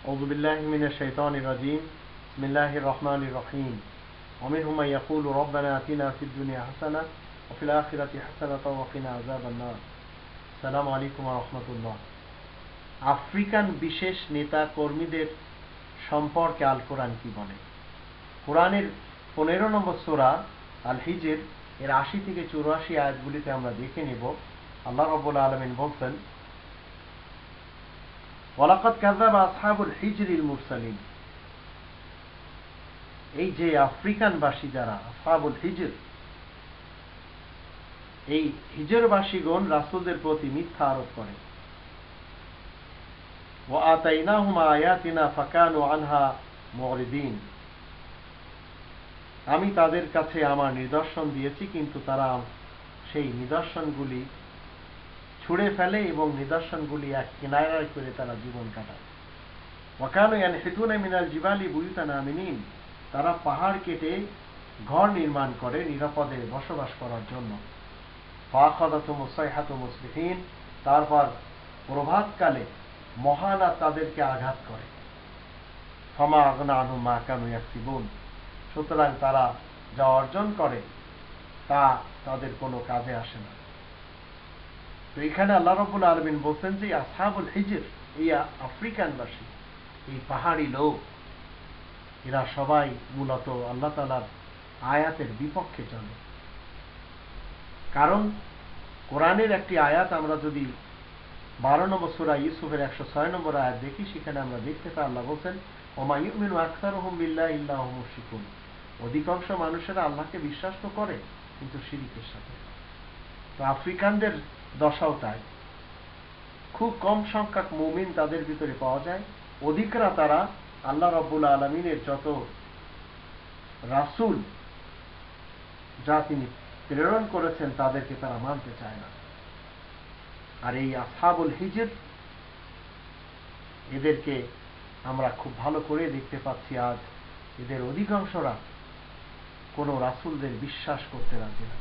أعوذ بالله من الشيطان الرجيم بسم الله الرحمن الرحيم ومنهم من يقول ربنا آتنا في الدنيا حسنة وفي الآخرة حسنة وقنا عذاب النار السلام عليكم ورحمة الله African বিশেষ নেতা কর্মীদের সম্পর্কে আল কোরআন কি বলে? কোরআনের 15 নম্বর সূরা আল হিজর এর 80 থেকে 84 আয়াতগুলিতে আমরা দেখে নেব। আল্লাহ রাব্বুল আলামিন বলেন, ওয়ালাকাদ কাযাবা আসহাবুল হিজরিল মুরসালিন। এই যে আফ্রিকানবাসী যারা আসহাবুল হিজর, এই হিজরবাসীগণ রাসূলদের প্রতি মিথ্যা আরোপ করে। ওয়া আতাইনাহুম আয়াতিনা ফাকানু আনহা মুরিদিন। আমি তাদের কাছে আমার নিদর্শন দিয়েছি, কিন্তু তারা সেই নিদর্শনগুলি ছুঁড়ে ফেলে এবং নিদর্শনগুলি এক কিনারায় করে তারা জীবন কাটায়। ওয়া কানু ইয়ানহিতুনা মিনাল জিবালি বুয়ুতান আমিনিন। তারা পাহাড় কেটে ঘর নির্মাণ করে নিরাপদে বসবাস করার জন্য। ফাআখাযাতুহুমুস সাইহাতু মুসবিহিন। তারপর প্রভাতকালে মহানা তাদেরকে আঘাত করে। ফামা আগনা আনহুম মা কানু ইয়াকসিবুন। সুতরাং তারা যা অর্জন করে তা তাদের কোনো কাজে আসে না। তো এখানে আল্লাহ রাব্বুল আলামিন বলছেন যে আসহাবুল হিজর, এই আফ্রিকানবাসী, এই পাহাড়ি লোক, এরা সবাই মূলত আল্লাহ তাআলার আয়াতের বিপক্ষে চলে। কারণ কোরআনের একটি আয়াত আমরা যদি 12 নম্বর সূরা ইউসুফের 106 নম্বর আয়াত দেখি, সেখানে আমরা দেখতে পাই আল্লাহ বলেন, ওমা ইউমিনু আকসারুহুম বিল্লাহি ইল্লা হুম মুশরিকুন। অধিকাংশ মানুষেরা আল্লাহকে বিশ্বাস তো করে, কিন্তু শিরকের সাথে। তো আফ্রিকানদের দশাও তাই। খুব কম সংখ্যক মুমিন তাদের ভিতরে পাওয়া যায়। অধিকরা তারা আল্লাহ রাব্বুল আলামিনের যত রাসূল যা তিনি প্রেরণ করেছেন তাদেরকে তারা মানতে চায় না। আর এই আসহাবুল হিজর, এদেরকে আমরা খুব ভালো করে দেখতে পাচ্ছি। আজ এদের অধিকাংশরা কোনো রাসূলদের বিশ্বাস করতে রাজি না।